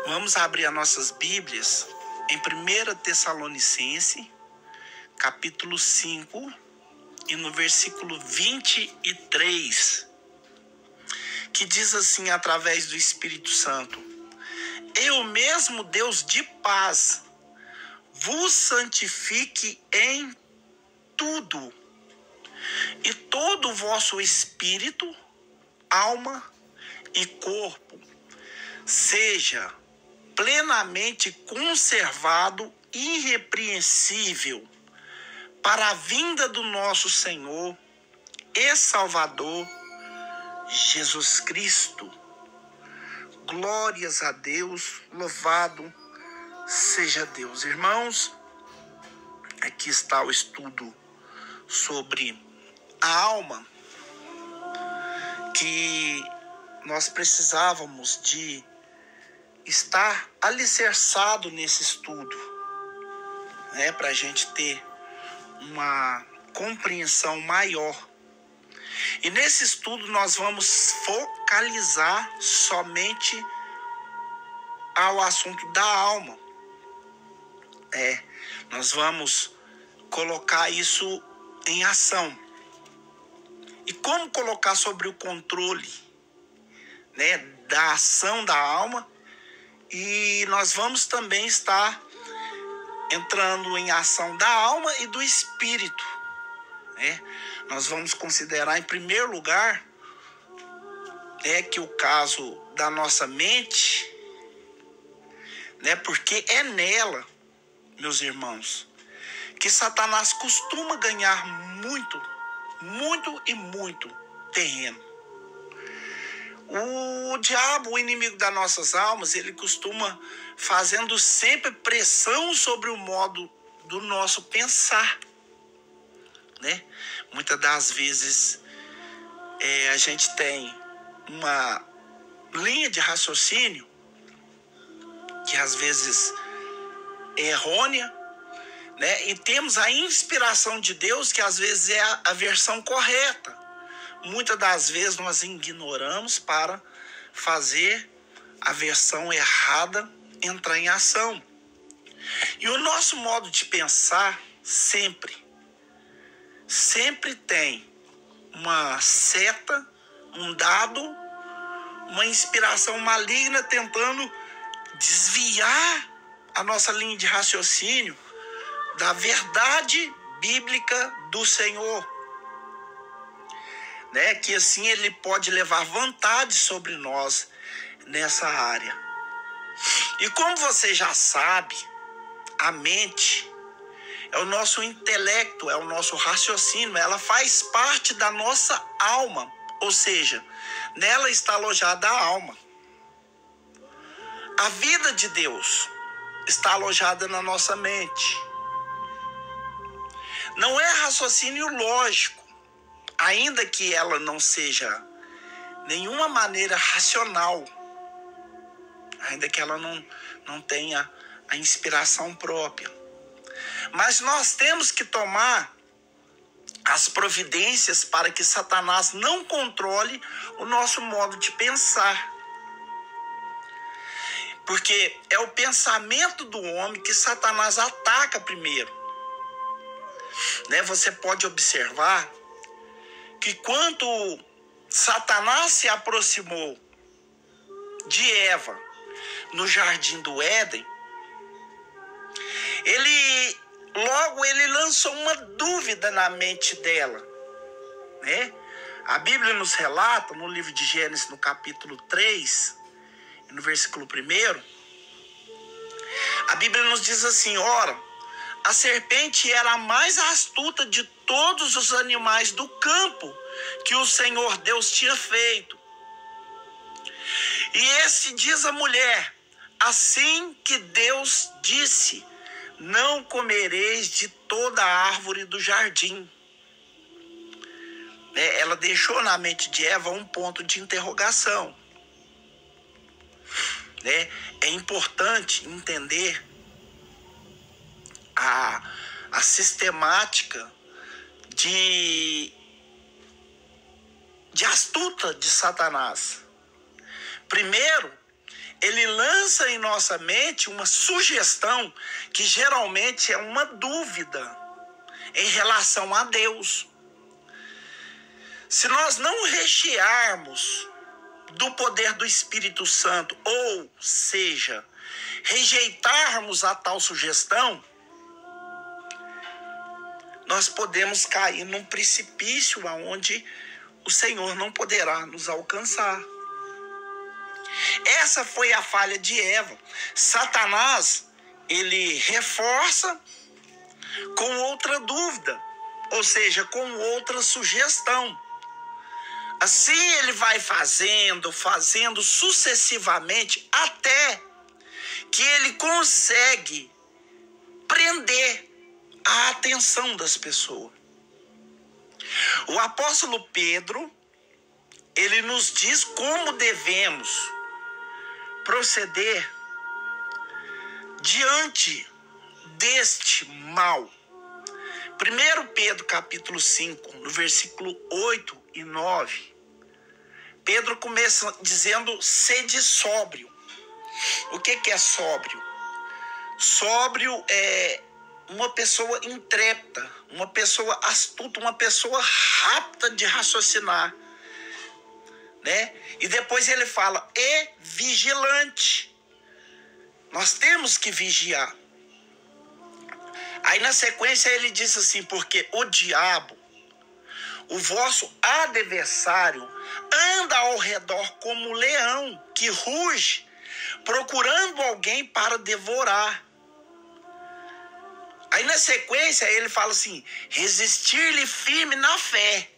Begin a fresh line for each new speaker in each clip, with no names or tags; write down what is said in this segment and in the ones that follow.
Vamos abrir as nossas Bíblias em 1 Tessalonicenses, capítulo 5, e no versículo 23, que diz assim, através do Espírito Santo: Eu mesmo, Deus de paz, vos santifique em tudo, e todo o vosso espírito, alma e corpo seja plenamente conservado, irrepreensível, para a vinda do nosso Senhor e Salvador Jesus Cristo. Glórias a Deus, louvado seja Deus. Irmãos, aqui está o estudo sobre a alma, que nós precisávamos de estar alicerçado nesse estudo, né, para a gente ter uma compreensão maior. E nesse estudo nós vamos focalizar somente ao assunto da alma. Nós vamos colocar isso em ação. E como colocar sobre o controle, né, da ação da alma. E nós vamos também estar entrando em ação da alma e do espírito, né? Nós vamos considerar em primeiro lugar que o caso da nossa mente, né? Porque é nela, meus irmãos, que Satanás costuma ganhar muito terreno. O diabo, o inimigo das nossas almas, ele costuma fazendo sempre pressão sobre o modo do nosso pensar, né? Muitas das vezes a gente tem uma linha de raciocínio que às vezes é errônea, né? E temos a inspiração de Deus, que às vezes é a versão correta. Muitas das vezes nós ignoramos para fazer a versão errada entrar em ação. E o nosso modo de pensar sempre tem uma seta, um dado, uma inspiração maligna tentando desviar a nossa linha de raciocínio da verdade bíblica do Senhor. Né, que assim ele pode levar vantagem sobre nós nessa área. E como você já sabe, a mente é o nosso intelecto, é o nosso raciocínio, ela faz parte da nossa alma, ou seja, nela está alojada a alma. A vida de Deus está alojada na nossa mente. Não é raciocínio lógico, ainda que ela não seja nenhuma maneira racional, ainda que ela não tenha a inspiração própria. Mas nós temos que tomar as providências para que Satanás não controle o nosso modo de pensar. Porque é o pensamento do homem que Satanás ataca primeiro. Né? Você pode observar que quando Satanás se aproximou de Eva no jardim do Éden, ele lançou uma dúvida na mente dela, né? A Bíblia nos relata, no livro de Gênesis, no capítulo 3, no versículo 1, a Bíblia nos diz assim: ora, a serpente era a mais astuta de todos os animais do campo que o Senhor Deus tinha feito. E esse diz a mulher: assim que Deus disse, não comereis de toda a árvore do jardim. Ela deixou na mente de Eva um ponto de interrogação. É importante entender a sistemática de astuta de Satanás. Primeiro, ele lança em nossa mente uma sugestão que geralmente é uma dúvida em relação a Deus. Se nós não rechearmos do poder do Espírito Santo, ou seja, rejeitarmos a tal sugestão, nós podemos cair num precipício onde o Senhor não poderá nos alcançar. Essa foi a falha de Eva. Satanás, ele reforça com outra dúvida, ou seja, com outra sugestão. Assim ele vai fazendo sucessivamente até que ele consegue prender a atenção das pessoas. O apóstolo Pedro, ele nos diz como devemos proceder diante deste mal. 1 Pedro capítulo 5, no versículo 8 e 9, Pedro começa dizendo: sede sóbrio. O que é sóbrio? Sóbrio é uma pessoa intrépida, uma pessoa astuta, uma pessoa rápida de raciocinar, né? E depois ele fala, e vigilante. Nós temos que vigiar. Aí na sequência ele diz assim, porque o diabo, o vosso adversário, anda ao redor como um leão que ruge, procurando alguém para devorar. Aí na sequência ele fala assim, resistir-lhe firme na fé.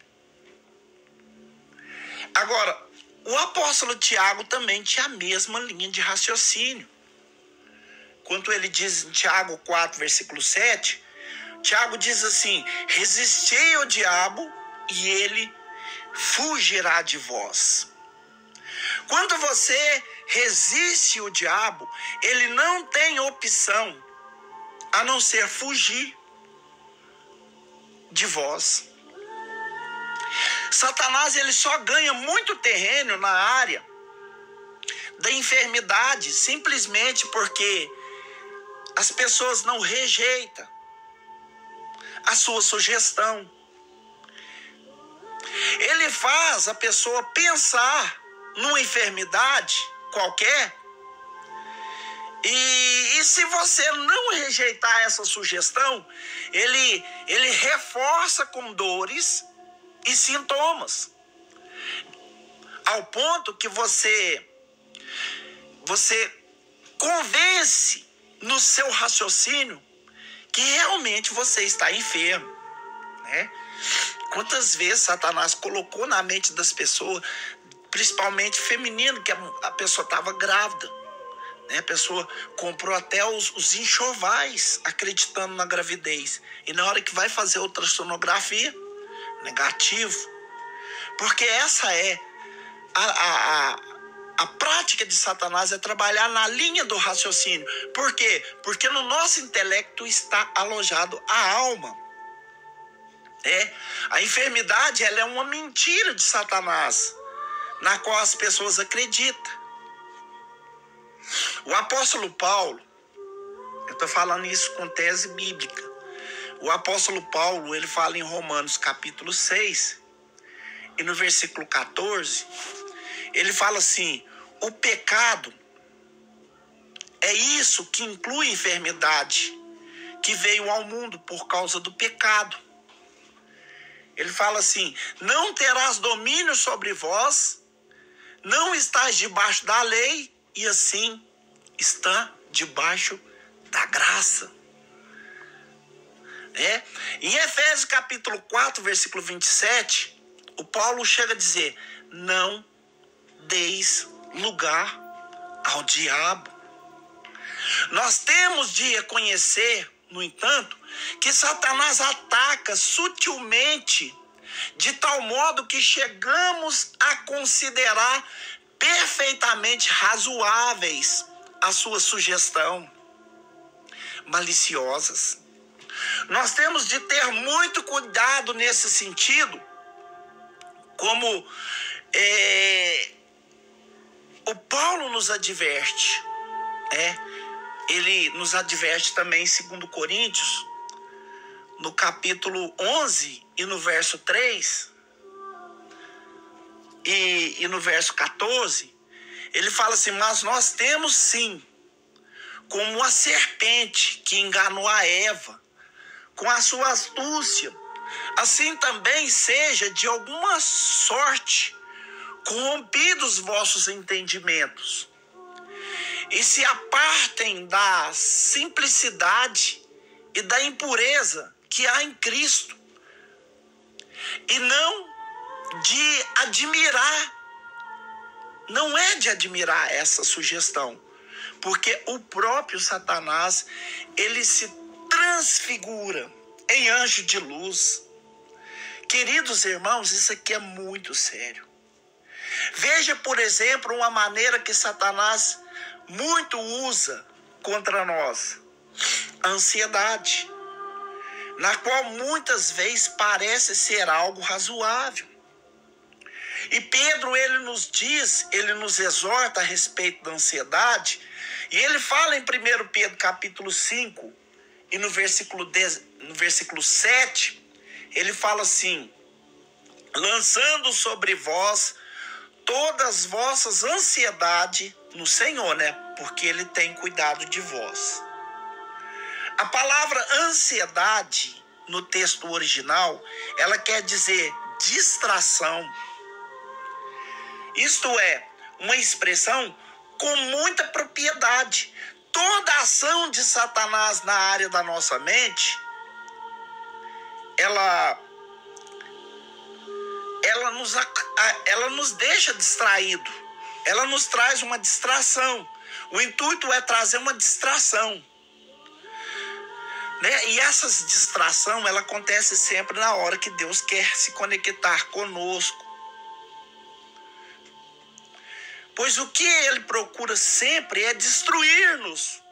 Agora, o apóstolo Tiago também tinha a mesma linha de raciocínio. Quando ele diz em Tiago 4, versículo 7, Tiago diz assim, resistei ao diabo e ele fugirá de vós. Quando você resiste o diabo, ele não tem opção a não ser fugir de vós. Satanás, ele só ganha muito terreno na área da enfermidade, simplesmente porque as pessoas não rejeitam a sua sugestão. Ele faz a pessoa pensar numa enfermidade qualquer, e se você não rejeitar essa sugestão, ele reforça com dores e sintomas, ao ponto que você convence no seu raciocínio que realmente você está enfermo, né? Quantas vezes Satanás colocou na mente das pessoas, principalmente feminino, que a pessoa estava grávida, né? A pessoa comprou até os enxovais acreditando na gravidez, e na hora que vai fazer ultrassonografia, negativo. Porque essa é a prática de Satanás, é trabalhar na linha do raciocínio. Por quê? Porque no nosso intelecto está alojado a alma. A enfermidade, ela é uma mentira de Satanás, na qual as pessoas acreditam. O apóstolo Paulo, eu estou falando isso com tese bíblica, o apóstolo Paulo, ele fala em Romanos capítulo 6, e no versículo 14, ele fala assim, o pecado é isso que inclui a enfermidade que veio ao mundo por causa do pecado. Ele fala assim, não terás domínio sobre vós, não estás debaixo da lei, e assim está debaixo da graça. Em Efésios capítulo 4, versículo 27, o Paulo chega a dizer, não deis lugar ao diabo. Nós temos de reconhecer, no entanto, que Satanás ataca sutilmente, de tal modo que chegamos a considerar perfeitamente razoáveis a sua sugestão, maliciosas. Nós temos de ter muito cuidado nesse sentido, como o Paulo nos adverte, ele nos adverte também em 2 Coríntios, no capítulo 11 e no verso 3 e no verso 14, ele fala assim: mas nós temos sim, como a serpente que enganou a Eva com a sua astúcia, assim também seja de alguma sorte corrompidos vossos entendimentos, e se apartem da simplicidade e da impureza que há em Cristo, e não de admirar, não é de admirar essa sugestão, porque o próprio Satanás, ele se transfigura em anjo de luz. Queridos irmãos, isso aqui é muito sério. Veja, por exemplo, uma maneira que Satanás muito usa contra nós: a ansiedade, na qual muitas vezes parece ser algo razoável. E Pedro, ele nos diz, ele nos exorta a respeito da ansiedade, e ele fala em 1 Pedro capítulo 5, e no versículo 7, ele fala assim: lançando sobre vós todas as vossas ansiedades no Senhor, porque Ele tem cuidado de vós. A palavra ansiedade, no texto original, ela quer dizer distração. Isto é, uma expressão com muita propriedade. Toda a ação de Satanás na área da nossa mente, ela nos deixa distraído, ela nos traz uma distração. O intuito é trazer uma distração, E essa distração, ela acontece sempre na hora que Deus quer se conectar conosco. Pois o que ele procura sempre é destruir-nos,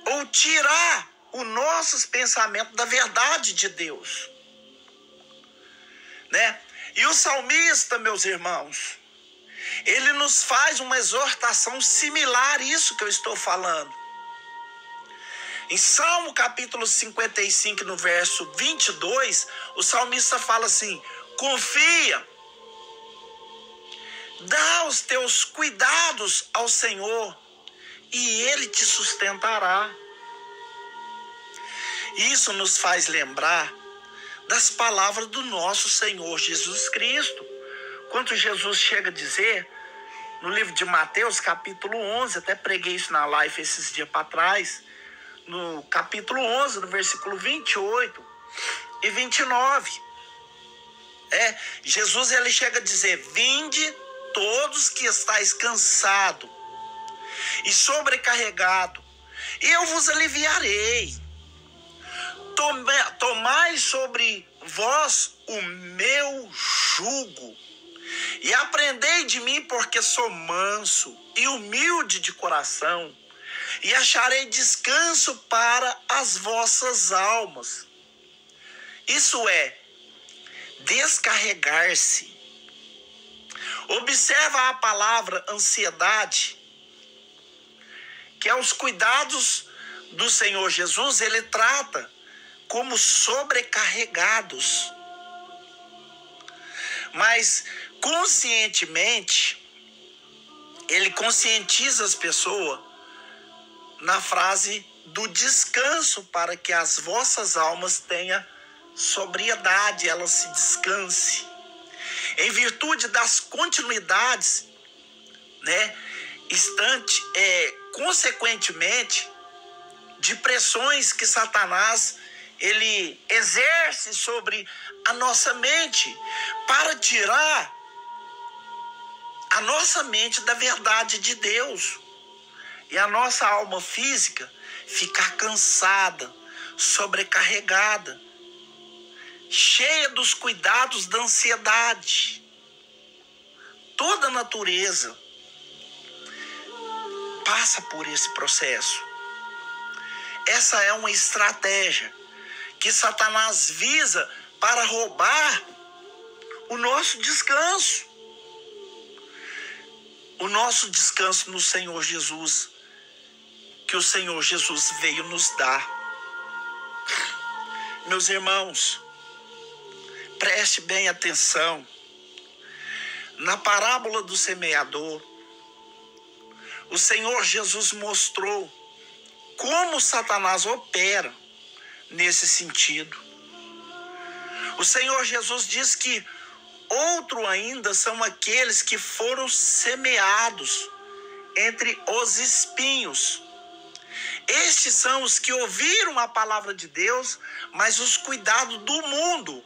ou tirar os nossos pensamentos da verdade de Deus. E o salmista, meus irmãos, ele nos faz uma exortação similar a isso que eu estou falando. Em Salmo capítulo 55, no verso 22, o salmista fala assim: confia, dá os teus cuidados ao Senhor, e Ele te sustentará. Isso nos faz lembrar das palavras do nosso Senhor Jesus Cristo, quando Jesus chega a dizer, no livro de Mateus, capítulo 11, até preguei isso na live esses dias para trás, no capítulo 11, no versículo 28 e 29. Jesus, ele chega a dizer: vinde todos que estáis cansados e sobrecarregados, e eu vos aliviarei. Tomai sobre vós o meu jugo e aprendei de mim, porque sou manso e humilde de coração, e acharei descanso para as vossas almas. Isso é descarregar-se. Observa a palavra ansiedade, que é os cuidados do Senhor Jesus, ele trata como sobrecarregados. Mas conscientemente, ele conscientiza as pessoas na frase do descanso, para que as vossas almas tenham sobriedade, ela se descanse. Em virtude das continuidades, consequentemente, de pressões que Satanás ele exerce sobre a nossa mente, para tirar a nossa mente da verdade de Deus, e a nossa alma física ficar cansada, sobrecarregada, cheia dos cuidados da ansiedade. Toda a natureza passa por esse processo. Essa é uma estratégia que Satanás visa para roubar o nosso descanso. o nosso descanso no Senhor Jesus, que o Senhor Jesus veio nos dar. Meus irmãos, preste bem atenção. Na parábola do semeador, o Senhor Jesus mostrou como Satanás opera nesse sentido. O Senhor Jesus diz que outro ainda são aqueles que foram semeados entre os espinhos. Estes são os que ouviram a palavra de Deus, mas os cuidados do mundo,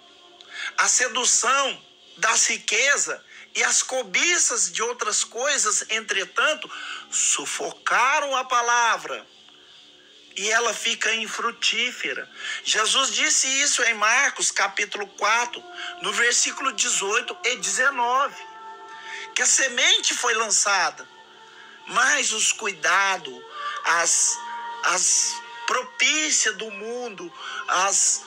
a sedução das riquezas e as cobiças de outras coisas, entretanto, sufocaram a palavra e ela fica infrutífera. Jesus disse isso em Marcos capítulo 4, no versículo 18 e 19, que a semente foi lançada, mas os cuidados, as propícias do mundo, as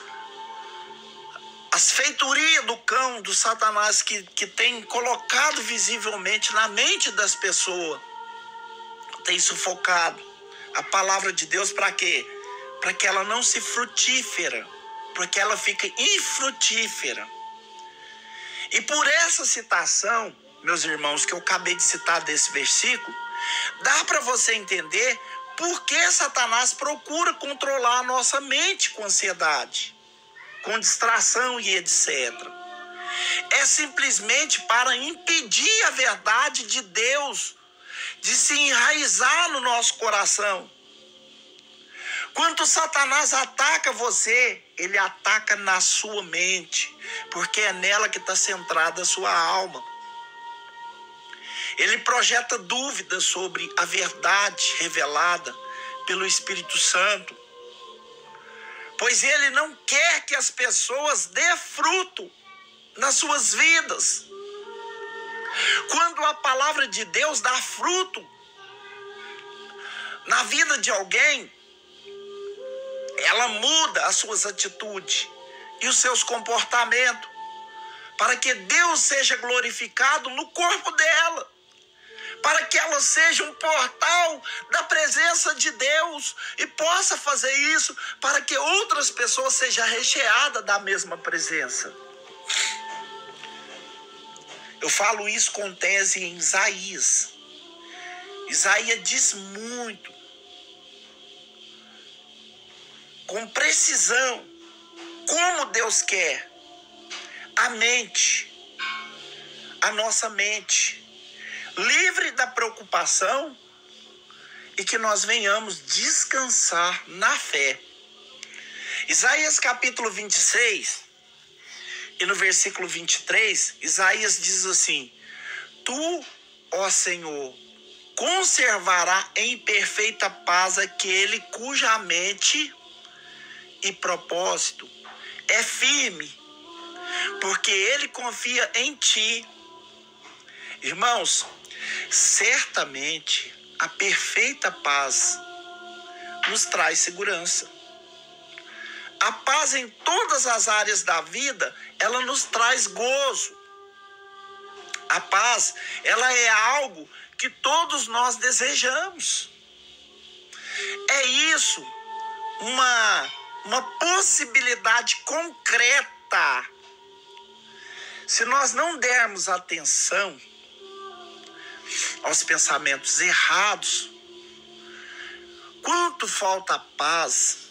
feitorias do cão, do Satanás, que tem colocado visivelmente na mente das pessoas, tem sufocado a palavra de Deus. Para quê? Para que ela não se frutífera, para que ela fique infrutífera. E por essa citação, meus irmãos, que eu acabei de citar desse versículo, dá para você entender por que Satanás procura controlar a nossa mente com ansiedade, com distração e etc. É simplesmente para impedir a verdade de Deus de se enraizar no nosso coração. Quando Satanás ataca você, ele ataca na sua mente, porque é nela que está centrada a sua alma. Ele projeta dúvidas sobre a verdade revelada pelo Espírito Santo, pois ele não quer que as pessoas dê fruto nas suas vidas. Quando a palavra de Deus dá fruto na vida de alguém, ela muda as suas atitudes e os seus comportamentos, para que Deus seja glorificado no corpo dela, para que ela seja um portal da presença de Deus e possa fazer isso para que outras pessoas sejam recheadas da mesma presença. Eu falo isso com tese em Isaías. Isaías diz muito, com precisão, como Deus quer a mente, a nossa mente, livre da preocupação, e que nós venhamos descansar na fé. Isaías capítulo 26, e no versículo 23, Isaías diz assim: Tu, ó Senhor, conservará em perfeita paz aquele cuja mente e propósito é firme, porque ele confia em ti. Irmãos, certamente a perfeita paz nos traz segurança. A paz em todas as áreas da vida, ela nos traz gozo. A paz, ela é algo que todos nós desejamos. É isso, uma possibilidade concreta. Se nós não dermos atenção aos pensamentos errados, quanto falta paz,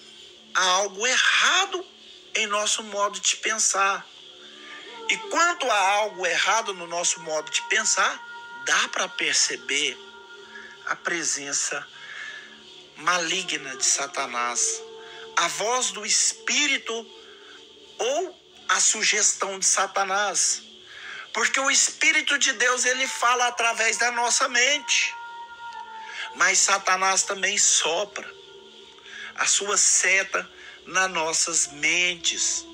há algo errado em nosso modo de pensar. E quanto há algo errado no nosso modo de pensar, dá para perceber a presença maligna de Satanás, a voz do Espírito ou a sugestão de Satanás. Porque o Espírito de Deus, ele fala através da nossa mente. Mas Satanás também sopra a sua seta nas nossas mentes.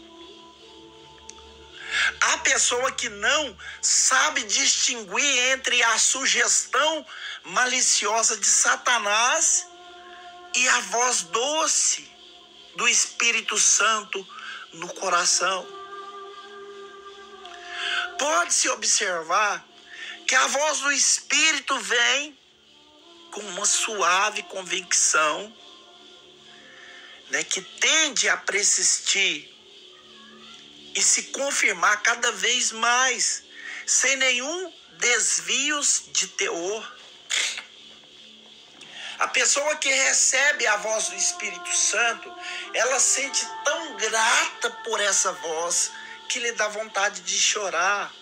Há pessoa que não sabe distinguir entre a sugestão maliciosa de Satanás e a voz doce do Espírito Santo no coração. Pode-se observar que a voz do Espírito vem com uma suave convicção, né, que tende a persistir e se confirmar cada vez mais, sem nenhum desvios de teor. A pessoa que recebe a voz do Espírito Santo, ela sente tão grata por essa voz que lhe dá vontade de chorar.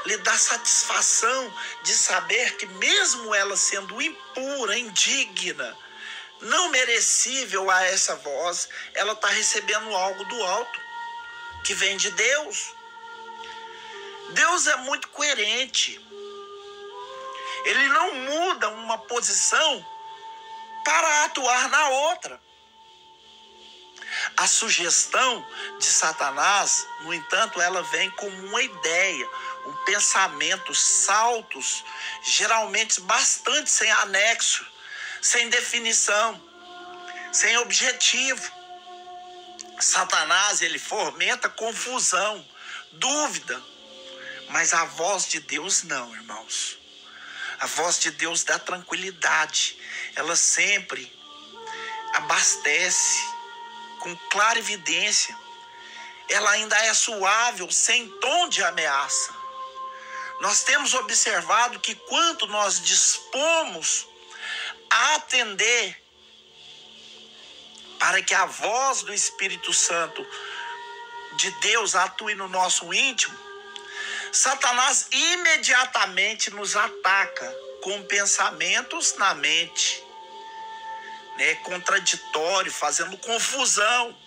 Lhe dá satisfação de saber que mesmo ela sendo impura, indigna, não merecível a essa voz, ela está recebendo algo do alto, que vem de Deus. Deus é muito coerente. Ele não muda uma posição para atuar na outra. A sugestão de Satanás, no entanto, ela vem como uma ideia, um pensamento, saltos, geralmente bastante sem anexo, sem definição, sem objetivo. Satanás, ele fomenta confusão, dúvida, mas a voz de Deus não, irmãos. A voz de Deus dá tranquilidade, ela sempre abastece com clara evidência, ela ainda é suave, sem tom de ameaça. Nós temos observado que quando nós dispomos a atender para que a voz do Espírito Santo de Deus atue no nosso íntimo, Satanás imediatamente nos ataca com pensamentos na mente, né, contraditório, fazendo confusão,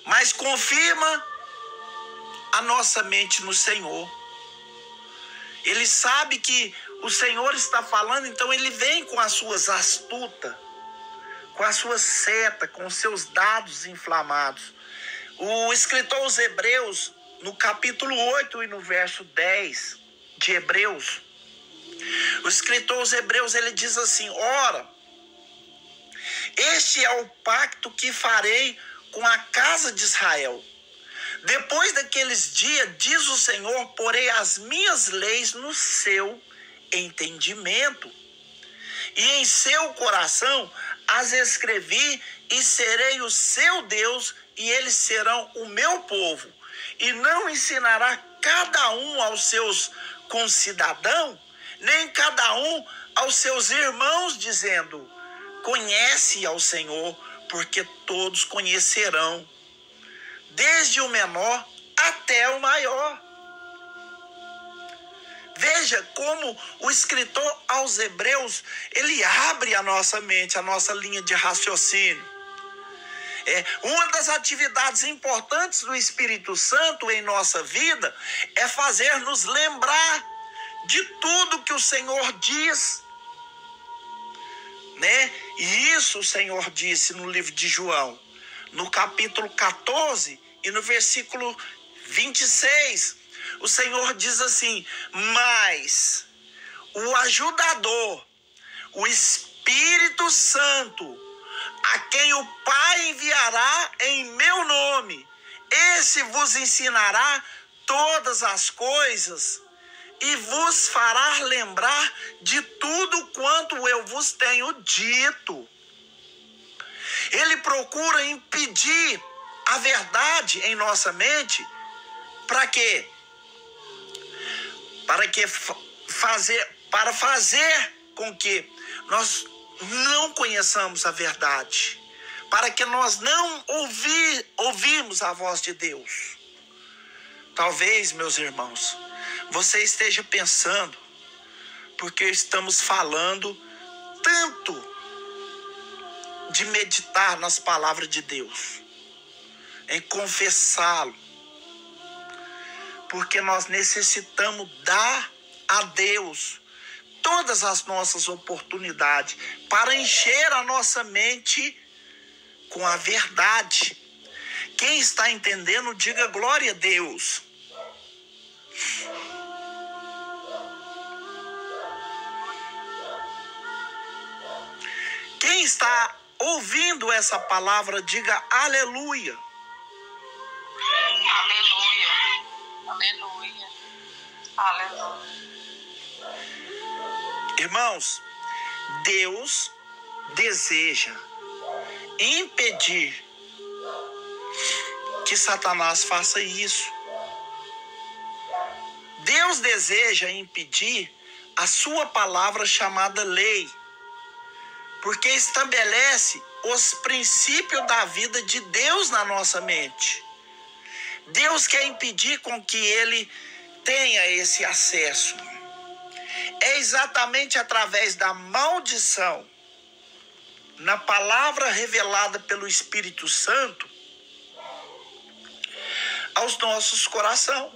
mas confirma a nossa mente no Senhor. Ele sabe que o Senhor está falando, então ele vem com as suas astutas, com a sua seta, com os seus dados inflamados. O escritor aos Hebreus, no capítulo 8 e no verso 10 de Hebreus, o escritor aos Hebreus, ele diz assim: ora, este é o pacto que farei com a casa de Israel. Depois daqueles dias, diz o Senhor, porei as minhas leis no seu entendimento, e em seu coração as escrevi, e serei o seu Deus, e eles serão o meu povo. E não ensinará cada um aos seus concidadãos, nem cada um aos seus irmãos, dizendo: conhece ao Senhor, porque todos conhecerão, desde o menor até o maior. Veja como o escritor aos Hebreus, ele abre a nossa mente, a nossa linha de raciocínio. Uma das atividades importantes do Espírito Santo em nossa vida é fazer-nos lembrar de tudo que o Senhor diz, né? E isso o Senhor disse no livro de João, no capítulo 14 e no versículo 26. O Senhor diz assim: mas o ajudador, o Espírito Santo, a quem o Pai enviará em meu nome, esse vos ensinará todas as coisas e vos fará lembrar de tudo quanto eu vos tenho dito. Ele procura impedir a verdade em nossa mente. Para quê? Para fazer com que nós não conheçamos a verdade, para que nós não ouvirmos a voz de Deus. Talvez, meus irmãos, você esteja pensando, porque estamos falando tanto de meditar nas palavras de Deus, em confessá-lo, porque nós necessitamos dar a Deus todas as nossas oportunidades para encher a nossa mente com a verdade. Quem está entendendo, diga glória a Deus. Quem está ouvindo essa palavra, diga aleluia.
Aleluia. Aleluia. Aleluia.
Irmãos, Deus deseja impedir que Satanás faça isso. Deus deseja impedir a sua palavra chamada lei, porque estabelece os princípios da vida de Deus na nossa mente. Deus quer impedir com que ele tenha esse acesso. É exatamente através da maldição na palavra revelada pelo Espírito Santo aos nossos corações.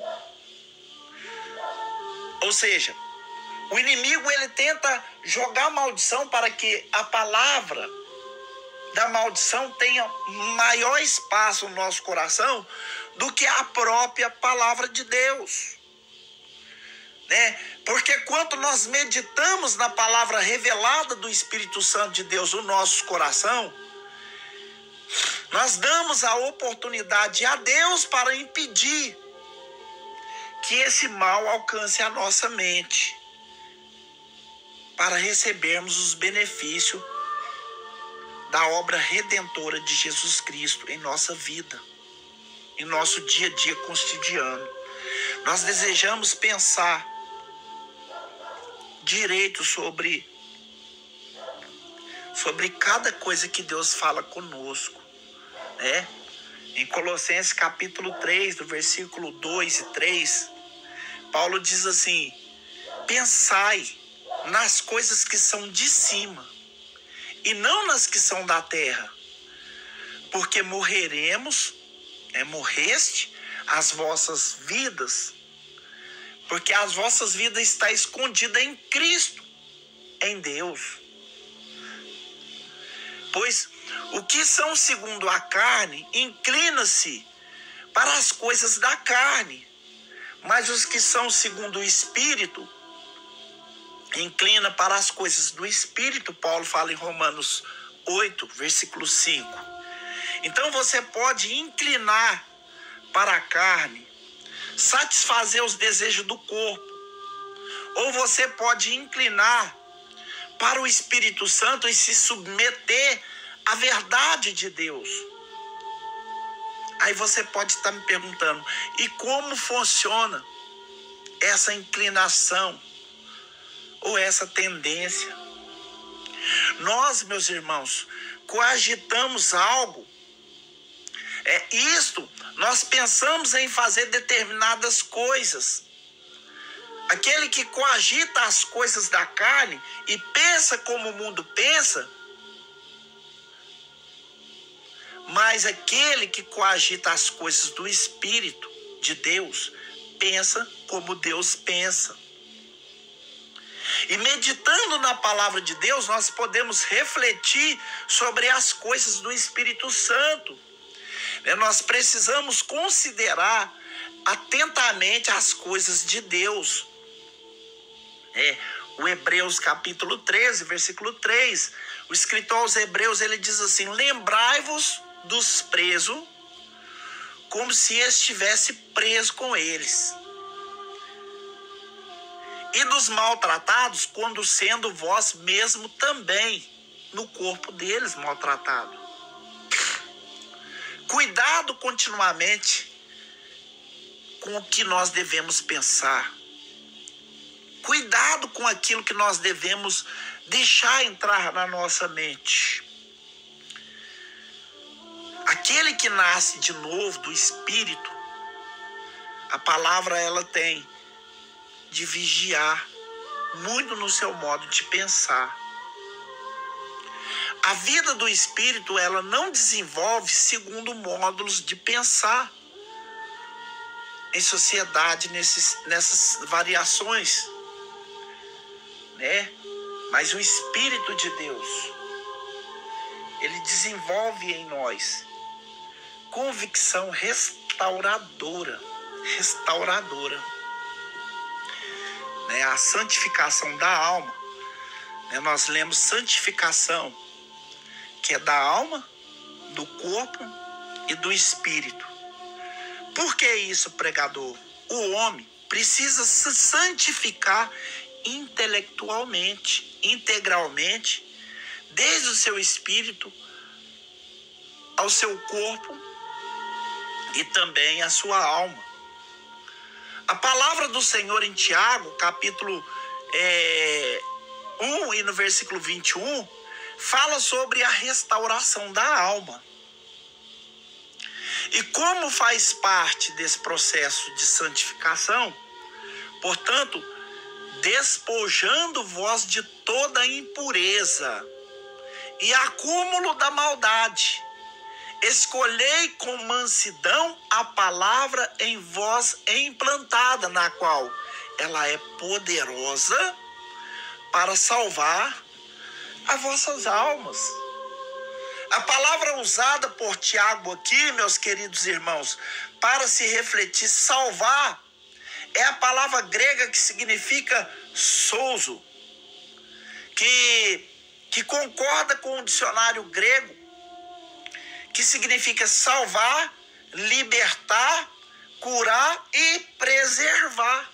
Ou seja, o inimigo ele tenta jogar maldição para que a palavra da maldição tenha maior espaço no nosso coração do que a própria palavra de Deus. Porque quando nós meditamos na palavra revelada do Espírito Santo de Deus no nosso coração, nós damos a oportunidade a Deus para impedir que esse mal alcance a nossa mente, para recebermos os benefícios da obra redentora de Jesus Cristo em nossa vida, em nosso dia a dia cotidiano. Nós desejamos pensar direito sobre cada coisa que Deus fala conosco, Em Colossenses capítulo 3, do versículo 2 e 3, Paulo diz assim: pensai nas coisas que são de cima e não nas que são da terra, porque morreremos, morreste as vossas vidas, porque as vossas vidas estão escondidas em Cristo, em Deus. Pois o que são segundo a carne inclina-se para as coisas da carne, mas os que são segundo o Espírito inclina para as coisas do Espírito. Paulo fala em Romanos 8, versículo 5. Então você pode inclinar para a carne, satisfazer os desejos do corpo, ou você pode inclinar para o Espírito Santo e se submeter à verdade de Deus. Aí você pode estar me perguntando: e como funciona essa inclinação ou essa tendência? Nós, meus irmãos, coagitamos algo. Nós pensamos em fazer determinadas coisas. Aquele que coagita as coisas da carne e pensa como o mundo pensa, mas aquele que coagita as coisas do Espírito de Deus pensa como Deus pensa. E meditando na palavra de Deus, nós podemos refletir sobre as coisas do Espírito Santo. Nós precisamos considerar atentamente as coisas de Deus. O Hebreus capítulo 13, versículo 3, o escritor aos Hebreus, ele diz assim: lembrai-vos dos presos, como se estivesse preso com eles, e dos maltratados, quando sendo vós mesmo também no corpo deles maltratado. Cuidado continuamente com o que nós devemos pensar. Cuidado com aquilo que nós devemos deixar entrar na nossa mente. Aquele que nasce de novo do Espírito, a palavra ela tem de vigiar muito no seu modo de pensar. A vida do Espírito ela não desenvolve segundo módulos de pensar em sociedade nessas variações, Mas o Espírito de Deus, ele desenvolve em nós convicção restauradora. A santificação da alma, nós lemos santificação, que é da alma, do corpo e do espírito. Por que isso, pregador? O homem precisa se santificar intelectualmente, integralmente, desde o seu espírito ao seu corpo e também à sua alma. A palavra do Senhor em Tiago, capítulo 1 e no versículo 21, fala sobre a restauração da alma. E como faz parte desse processo de santificação, portanto, despojando-vos de toda impureza e acúmulo da maldade, escolhei com mansidão a palavra em vós implantada, na qual ela é poderosa para salvar as vossas almas. A palavra usada por Tiago aqui, meus queridos irmãos, para se refletir salvar, é a palavra grega que significa souzo, que concorda com o dicionário grego, que significa salvar, libertar, curar e preservar.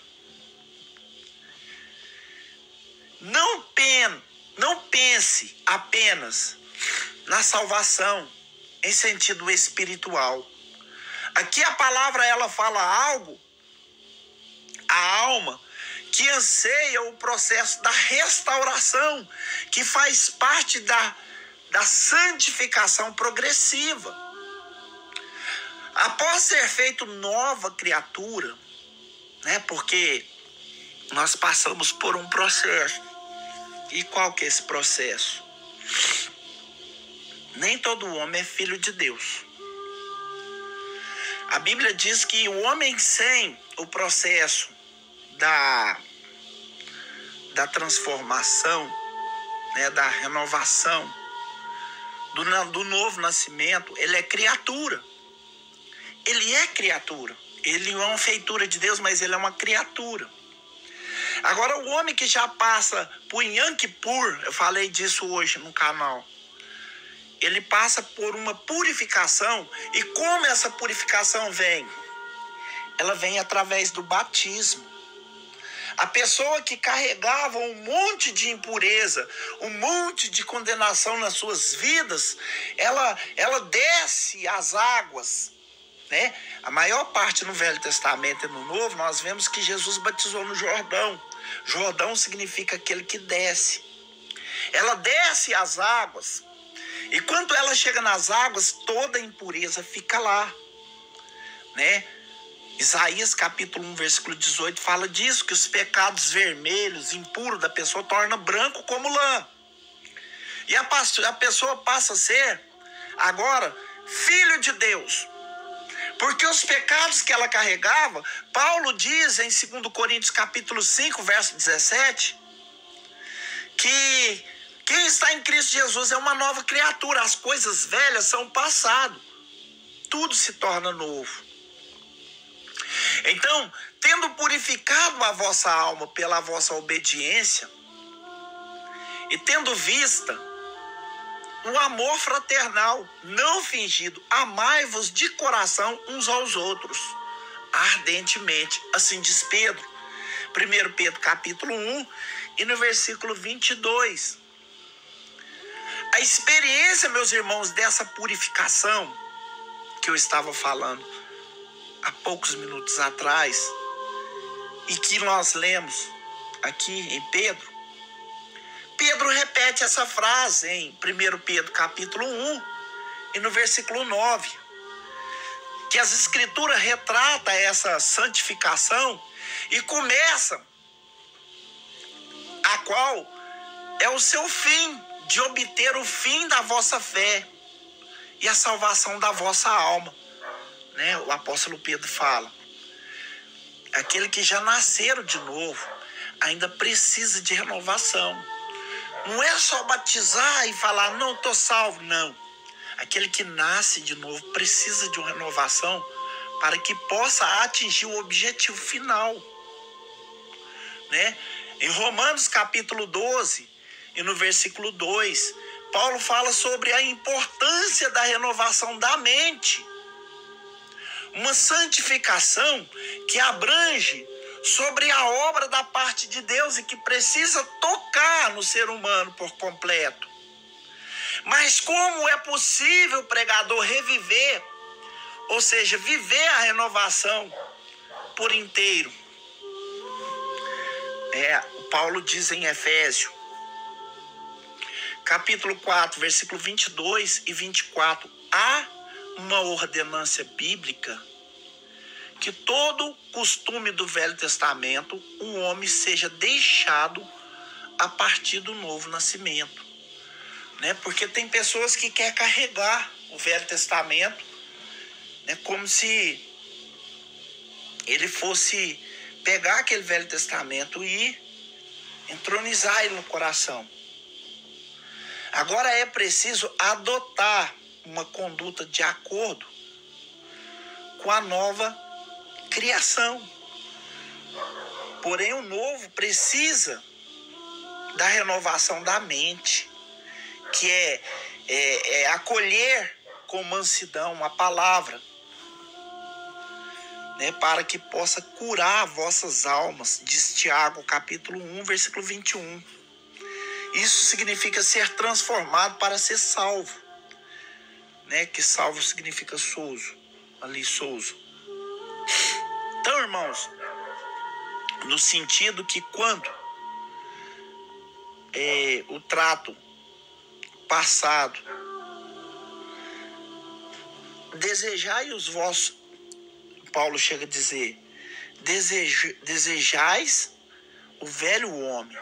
Não pense apenas na salvação em sentido espiritual. Aqui a palavra ela fala algo, a alma, que anseia o processo da restauração, que faz parte da santificação progressiva. Após ser feito nova criatura, né, porque nós passamos por um processo. E qual que é esse processo? Nem todo homem é filho de Deus. A Bíblia diz que o homem sem o processo da transformação, né, da renovação, do novo nascimento, ele é criatura. Ele é criatura. Ele não é uma feitura de Deus, mas ele é uma criatura. Agora, o homem que já passa por Yom Kippur, eu falei disso hoje no canal, ele passa por uma purificação. E como essa purificação vem? Ela vem através do batismo. A pessoa que carregava um monte de impureza, um monte de condenação nas suas vidas, ela desce as águas, né? A maior parte no Velho Testamento e no Novo, nós vemos que Jesus batizou no Jordão. Jordão significa aquele que desce. Ela desce as águas. E quando ela chega nas águas, toda a impureza fica lá, né? Isaías capítulo 1, versículo 18 fala disso, que os pecados vermelhos, impuros da pessoa tornam branco como lã. E a pessoa passa a ser, agora, filho de Deus. Porque os pecados que ela carregava, Paulo diz em 2 Coríntios capítulo 5, verso 17, que quem está em Cristo Jesus é uma nova criatura. As coisas velhas são passado. Tudo se torna novo. Então, tendo purificado a vossa alma pela vossa obediência, e tendo vista o amor fraternal, não fingido, amai-vos de coração uns aos outros, ardentemente. Assim diz Pedro, 1 Pedro capítulo 1, e no versículo 22. A experiência, meus irmãos, dessa purificação que eu estava falando há poucos minutos atrás, e que nós lemos aqui em Pedro, Pedro repete essa frase em 1 Pedro capítulo 1 e no versículo 9, que as escrituras retratam essa santificação e começa, a qual é o seu fim, de obter o fim da vossa fé e a salvação da vossa alma, né? O apóstolo Pedro fala, aquele que já nasceram de novo ainda precisa de renovação. Não é só batizar e falar, não, estou salvo, não. Aquele que nasce de novo precisa de uma renovação para que possa atingir o objetivo final, né? Em Romanos capítulo 12 e no versículo 2, Paulo fala sobre a importância da renovação da mente. Uma santificação que abrange sobre a obra da parte de Deus e que precisa tocar no ser humano por completo. Mas como é possível o pregador reviver, ou seja, viver a renovação por inteiro? O Paulo diz em Efésios, capítulo 4, versículo 22 e 24, há uma ordenância bíblica que todo costume do Velho Testamento, um homem seja deixado a partir do novo nascimento. Né? Porque tem pessoas que querem carregar o Velho Testamento, né? Como se ele fosse pegar aquele Velho Testamento e entronizar ele no coração. Agora é preciso adotar uma conduta de acordo com a nova criação. Porém, o novo precisa da renovação da mente, que é acolher com mansidão a palavra, né, para que possa curar vossas almas, diz Tiago, capítulo 1, versículo 21. Isso significa ser transformado para ser salvo, né, que salvo significa souzo, ali souzo. Então, irmãos, no sentido que quando o trato passado, desejai os vossos, Paulo chega a dizer, desejais o velho homem,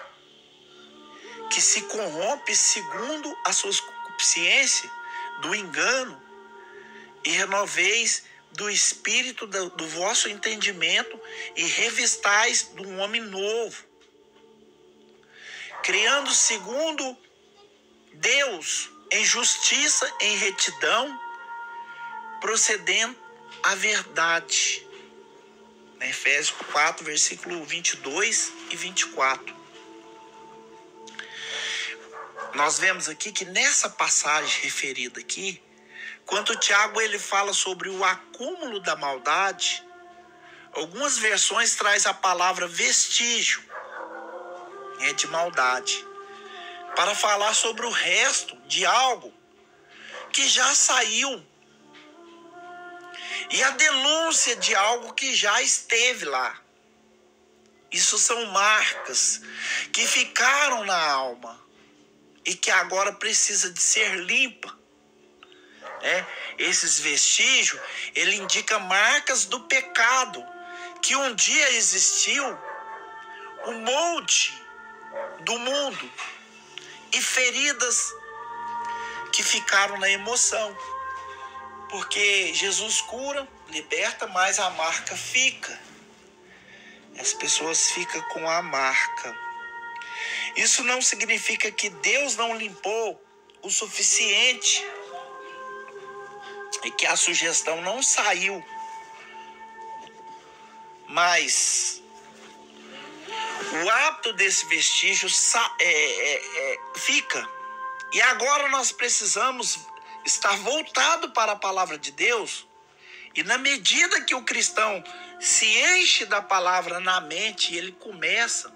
que se corrompe segundo a sua concupiscência do engano, e renoveis do espírito do vosso entendimento, e revistais de um homem novo, criando segundo Deus em justiça, em retidão, procedendo a verdade. Efésios 4, versículo 22 e 24. Nós vemos aqui que nessa passagem referida aqui, quando Tiago ele fala sobre o acúmulo da maldade, algumas versões traz a palavra vestígio, de maldade, para falar sobre o resto de algo que já saiu, e a denúncia de algo que já esteve lá. Isso são marcas que ficaram na alma e que agora precisa de ser limpa. Esses vestígios, ele indica marcas do pecado, que um dia existiu, o molde do mundo, e feridas que ficaram na emoção. Porque Jesus cura, liberta, mas a marca fica. As pessoas ficam com a marca. Isso não significa que Deus não limpou o suficiente e que a sugestão não saiu. Mas o hábito desse vestígio fica. E agora nós precisamos estar voltado para a palavra de Deus. E na medida que o cristão se enche da palavra na mente, ele começa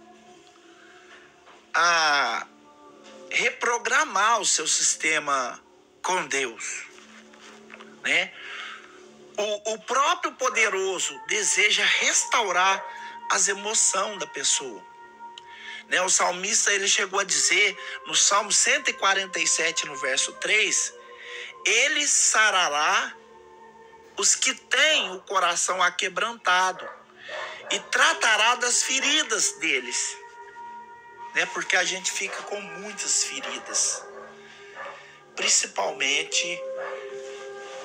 a reprogramar o seu sistema com Deus, né? O próprio poderoso deseja restaurar as emoções da pessoa, né? O salmista ele chegou a dizer no Salmo 147, no verso 3, ele sarará os que têm o coração aquebrantado e tratará das feridas deles, né? Porque a gente fica com muitas feridas, principalmente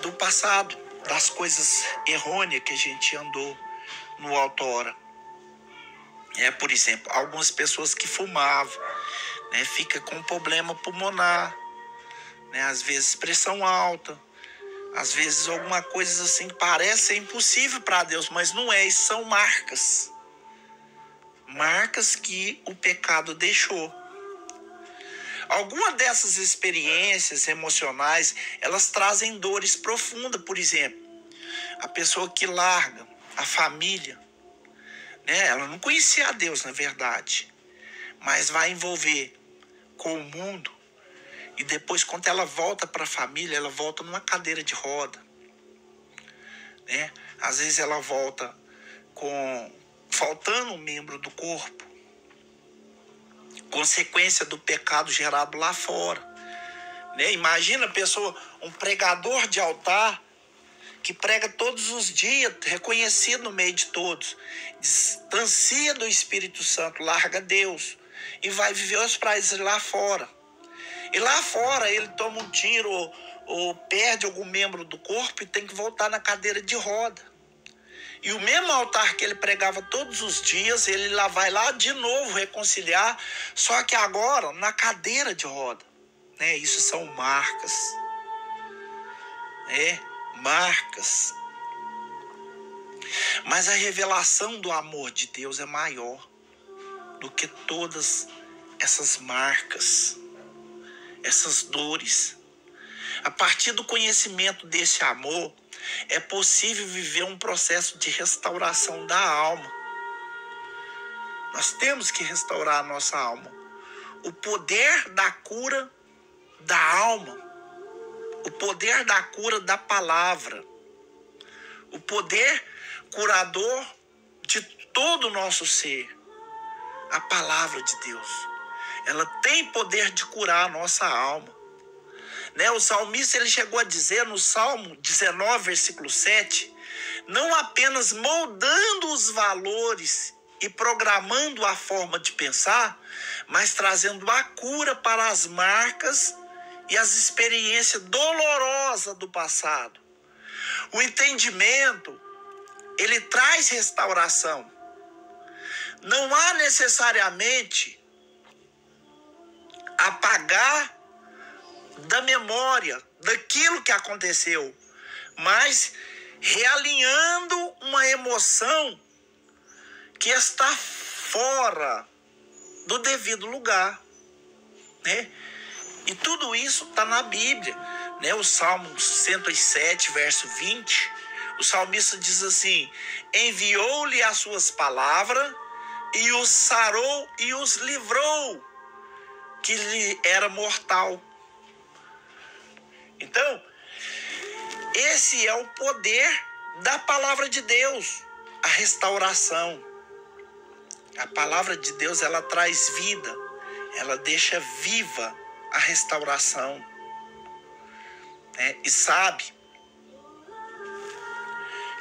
do passado, das coisas errôneas que a gente andou no outrora. Por exemplo, algumas pessoas que fumavam, né, fica com problema pulmonar, né, às vezes pressão alta, às vezes alguma coisa assim que parece ser impossível para Deus, mas não é. Isso são marcas. Marcas que o pecado deixou. Alguma dessas experiências emocionais, elas trazem dores profundas. Por exemplo, a pessoa que larga a família, né? Ela não conhecia a Deus, na verdade, mas vai envolver com o mundo. E depois, quando ela volta para a família, ela volta numa cadeira de roda, né? Às vezes ela volta faltando um membro do corpo, consequência do pecado gerado lá fora, né? Imagina a pessoa, um pregador de altar, que prega todos os dias, reconhecido no meio de todos, distancia do Espírito Santo, larga Deus e vai viver os prazeres lá fora. E lá fora ele toma um tiro ou perde algum membro do corpo e tem que voltar na cadeira de roda. E o mesmo altar que ele pregava todos os dias, ele vai lá de novo reconciliar, só que agora na cadeira de roda, né? Isso são marcas, marcas. Mas a revelação do amor de Deus é maior do que todas essas marcas, essas dores. A partir do conhecimento desse amor, é possível viver um processo de restauração da alma. Nós temos que restaurar a nossa alma. O poder da cura da alma, o poder da cura da palavra, o poder curador de todo o nosso ser, a palavra de Deus. Ela tem poder de curar a nossa alma. Né? O salmista ele chegou a dizer no Salmo 19, versículo 7, não apenas moldando os valores e programando a forma de pensar, mas trazendo a cura para as marcas e as experiências dolorosas do passado. O entendimento, ele traz restauração. Não há necessariamente apagar da memória daquilo que aconteceu, mas realinhando uma emoção que está fora do devido lugar, né? E tudo isso está na Bíblia, né? O Salmo 107, verso 20, o salmista diz assim: enviou-lhe as suas palavras e os sarou e os livrou, que lhe era mortal. Então, esse é o poder da palavra de Deus, a restauração. A palavra de Deus, ela traz vida, ela deixa viva a restauração, né? E sabe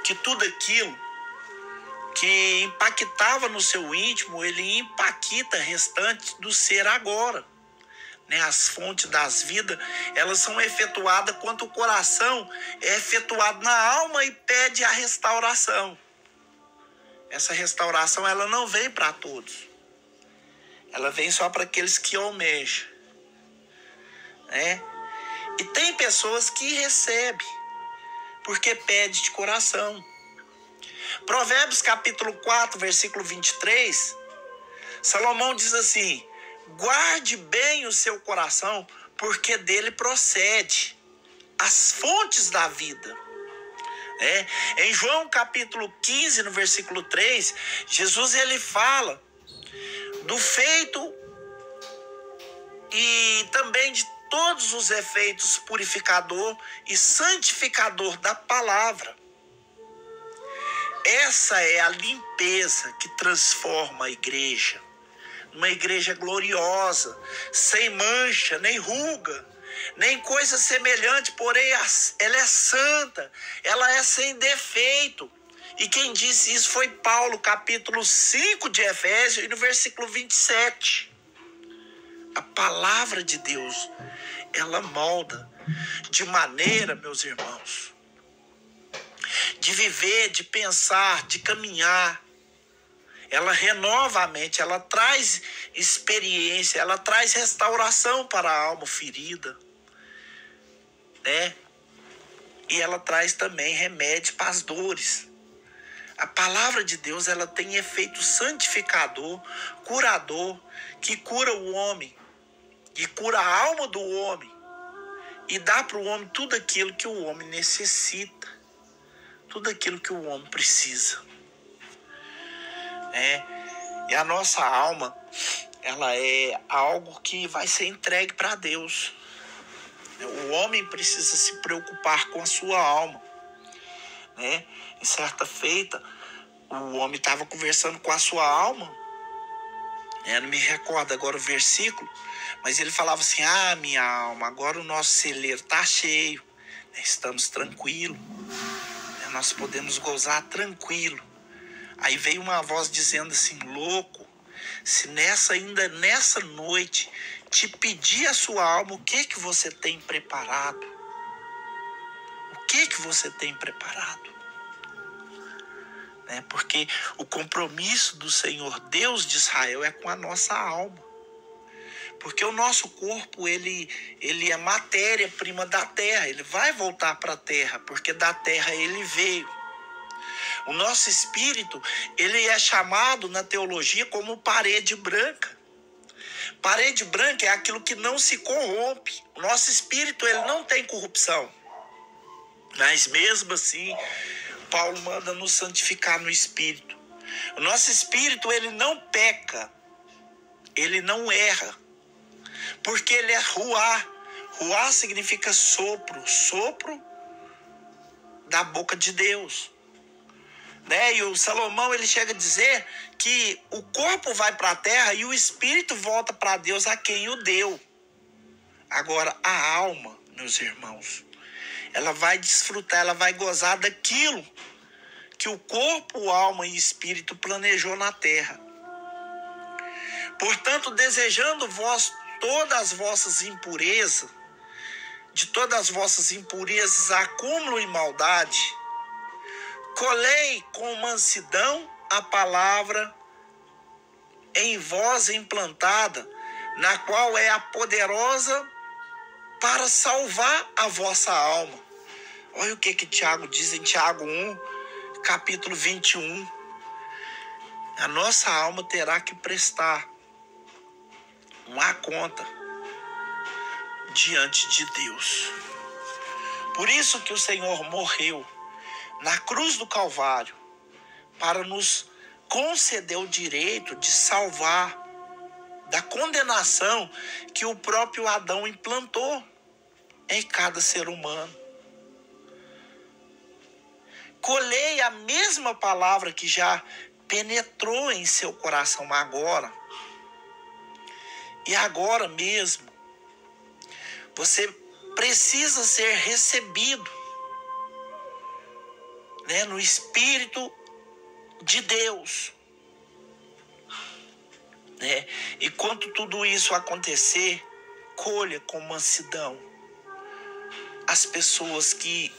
que tudo aquilo que impactava no seu íntimo, ele impacta restante do ser agora. Né? As fontes das vidas, elas são efetuadas quando o coração é efetuado na alma e pede a restauração. Essa restauração, ela não vem para todos. Ela vem só para aqueles que almejam, né? E tem pessoas que recebem, porque pede de coração. Provérbios capítulo 4, versículo 23, Salomão diz assim: guarde bem o seu coração, porque dele procede as fontes da vida. Em João capítulo 15, no versículo 3, Jesus ele fala do feito e também de todos os efeitos purificador e santificador da palavra. Essa é a limpeza que transforma a igreja. Uma igreja gloriosa, sem mancha, nem ruga, nem coisa semelhante, porém ela é santa, ela é sem defeito. E quem disse isso foi Paulo, capítulo 5 de Efésios, e no versículo 27. A palavra de Deus, ela molda de maneira, meus irmãos, de viver, de pensar, de caminhar. Ela renova a mente, ela traz experiência, ela traz restauração para a alma ferida, né? E ela traz também remédio para as dores. A palavra de Deus, ela tem efeito santificador, curador, que cura o homem, que cura a alma do homem e dá para o homem tudo aquilo que o homem necessita, tudo aquilo que o homem precisa. né? E a nossa alma, ela é algo que vai ser entregue para Deus. O homem precisa se preocupar com a sua alma, né? Em certa feita, o homem estava conversando com a sua alma, né? Não me recordo agora o versículo, mas ele falava assim: ah, minha alma, agora o nosso celeiro está cheio, né? Estamos tranquilos, né? Nós podemos gozar tranquilo. Aí veio uma voz dizendo assim: louco, se ainda nessa noite te pedir a sua alma, o que você tem preparado? O que você tem preparado? Né? Porque o compromisso do Senhor Deus de Israel é com a nossa alma. Porque o nosso corpo, ele é matéria-prima da terra. Ele vai voltar para a terra, porque da terra ele veio. O nosso espírito, ele é chamado na teologia como parede branca. Parede branca é aquilo que não se corrompe. O nosso espírito, ele não tem corrupção. Mas mesmo assim, Paulo manda nos santificar no espírito. O nosso espírito, ele não peca. Ele não erra. Porque ele é ruá. Ruá significa sopro. Sopro da boca de Deus. Né? E o Salomão, ele chega a dizer que o corpo vai para a terra e o espírito volta para Deus a quem o deu. Agora, a alma, meus irmãos, ela vai desfrutar, ela vai gozar daquilo que o corpo, alma e espírito planejou na terra. Portanto, desejando vós todas as vossas impurezas, de todas as vossas impurezas acúmulo e maldade, colhei com mansidão a palavra em vós implantada, na qual é a poderosa para salvar a vossa alma. Olha o que Tiago diz em Tiago 1, capítulo 21. A nossa alma terá que prestar uma conta diante de Deus. Por isso que o Senhor morreu na cruz do Calvário, para nos conceder o direito de salvar da condenação que o próprio Adão implantou em cada ser humano. Colhei a mesma palavra que já penetrou em seu coração agora. E agora mesmo, você precisa ser recebido, né, no Espírito de Deus. Né? E quando tudo isso acontecer, colha com mansidão as pessoas que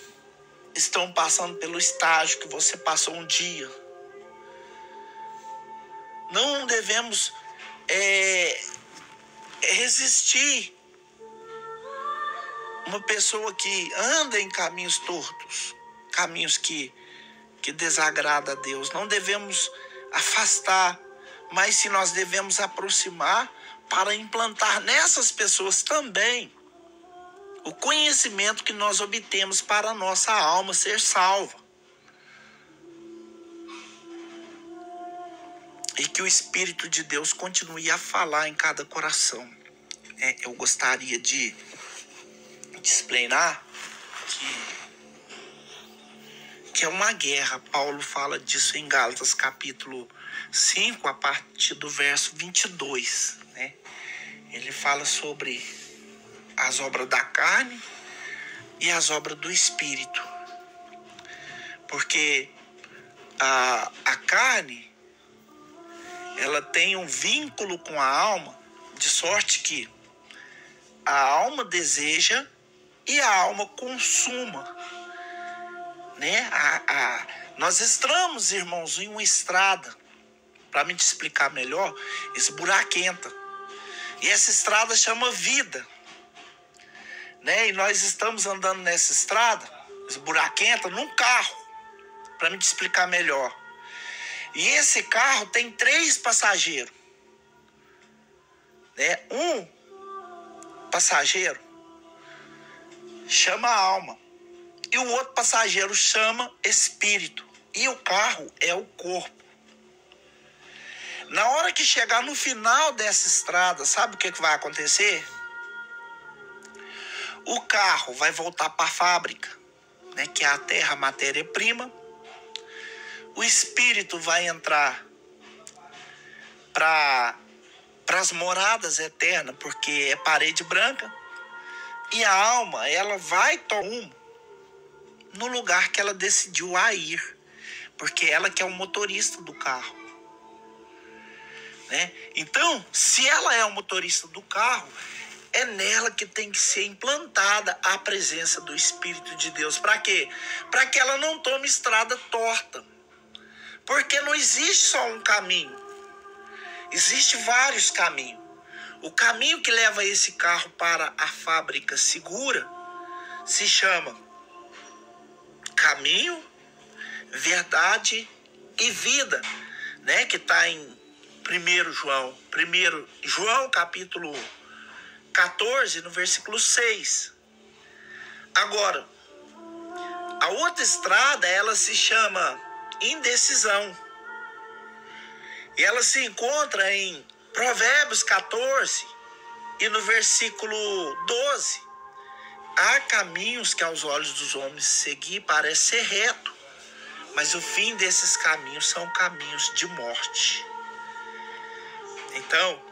estão passando pelo estágio que você passou um dia. Não devemos resistir uma pessoa que anda em caminhos tortos, caminhos que desagrada a Deus. Não devemos afastar, mas se nós devemos aproximar para implantar nessas pessoas também o conhecimento que nós obtemos para a nossa alma ser salva. E que o Espírito de Deus continue a falar em cada coração. Eu gostaria de explanar que é uma guerra. Paulo fala disso em Gálatas capítulo 5, a partir do verso 22. Né? Ele fala sobre as obras da carne e as obras do Espírito. Porque a carne, ela tem um vínculo com a alma, de sorte que a alma deseja e a alma consuma. Né? Nós estamos, irmãos, em uma estrada, para me te explicar melhor, esburaquenta. E essa estrada chama vida. Né? E nós estamos andando nessa estrada, esburaquenta, num carro, para me te explicar melhor. E esse carro tem 3 passageiros. Né? Um passageiro chama alma. E o outro passageiro chama espírito. E o carro é o corpo. Na hora que chegar no final dessa estrada, sabe o que vai acontecer? O carro vai voltar para a fábrica, né, que é a terra, a matéria-prima. O espírito vai entrar para as moradas eternas, porque é parede branca. E a alma, ela vai tomar no lugar que ela decidiu a ir, porque ela que é o motorista do carro, né? Então, se ela é o motorista do carro, é nela que tem que ser implantada a presença do Espírito de Deus. Para quê? Para que ela não tome estrada torta. Porque não existe só um caminho. Existem vários caminhos. O caminho que leva esse carro para a fábrica segura se chama caminho, verdade e vida, né? Que está em 1 João capítulo 14, no versículo 6. Agora, a outra estrada, ela se chama indecisão. E ela se encontra em Provérbios 14 e no versículo 12. Há caminhos que aos olhos dos homens seguir parece ser reto, mas o fim desses caminhos são caminhos de morte. Então,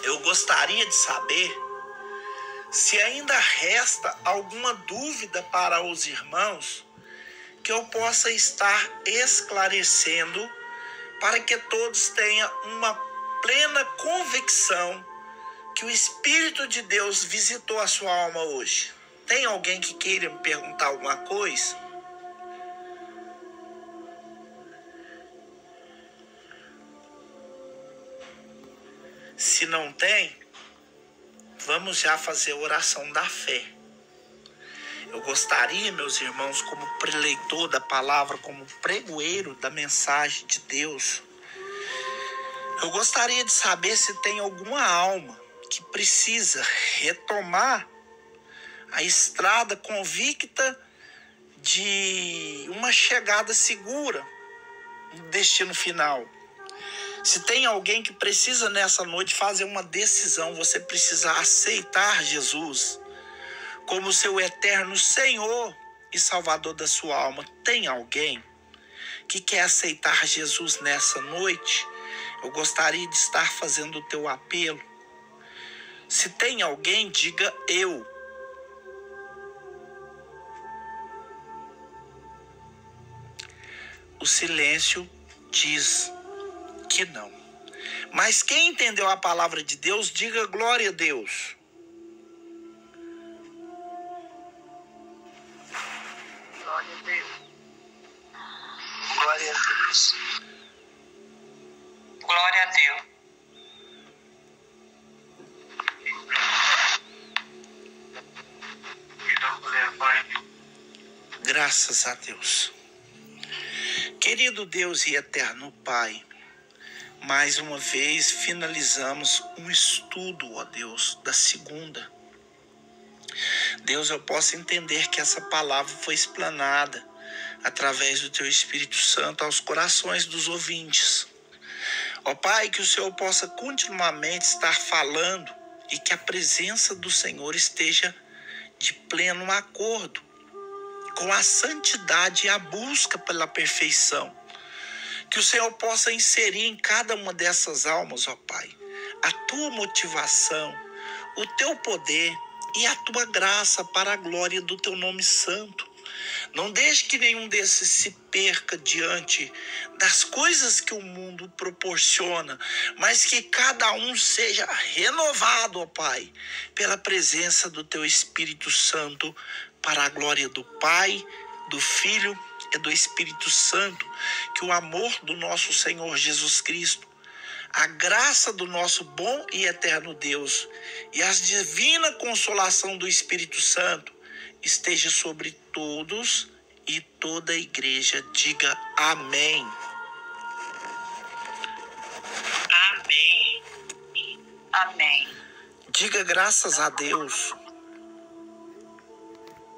eu gostaria de saber se ainda resta alguma dúvida para os irmãos que eu possa estar esclarecendo para que todos tenham uma plena convicção que o Espírito de Deus visitou a sua alma hoje. Tem alguém que queira me perguntar alguma coisa? Se não tem, vamos já fazer a oração da fé. Eu gostaria, meus irmãos, como preleitor da palavra, como pregoeiro da mensagem de Deus, eu gostaria de saber se tem alguma alma que precisa retomar a estrada convicta de uma chegada segura no destino final. Se tem alguém que precisa nessa noite fazer uma decisão, você precisa aceitar Jesus como seu eterno Senhor e Salvador da sua alma. Tem alguém que quer aceitar Jesus nessa noite? Eu gostaria de estar fazendo o teu apelo. Se tem alguém, diga eu. O silêncio diz que não. Mas quem entendeu a palavra de Deus, diga glória a Deus.
Glória a Deus. Glória a Deus. Glória a Deus.
Graças a Deus. Querido Deus e eterno Pai, mais uma vez finalizamos um estudo, ó Deus, da segunda. Deus, eu posso entender que essa palavra foi explanada através do Teu Espírito Santo aos corações dos ouvintes. Ó Pai, que o Senhor possa continuamente estar falando e que a presença do Senhor esteja de pleno acordo com a santidade e a busca pela perfeição. Que o Senhor possa inserir em cada uma dessas almas, ó Pai, a Tua motivação, o Teu poder e a Tua graça para a glória do Teu nome santo. Não deixe que nenhum desses se perca diante das coisas que o mundo proporciona, mas que cada um seja renovado, ó Pai, pela presença do Teu Espírito Santo, para a glória do Pai, do Filho e do Espírito Santo. Que o amor do nosso Senhor Jesus Cristo, a graça do nosso bom e eterno Deus e a divina consolação do Espírito Santo esteja sobre todos e toda a igreja. Diga amém.
Amém. Amém.
Diga graças a Deus.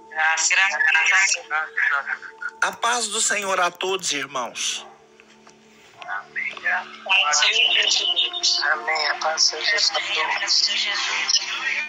Graças a Deus.
A paz do Senhor a todos, irmãos.
Amém. Graças a Jesus.
Amém. A paz seja
Graças a Jesus.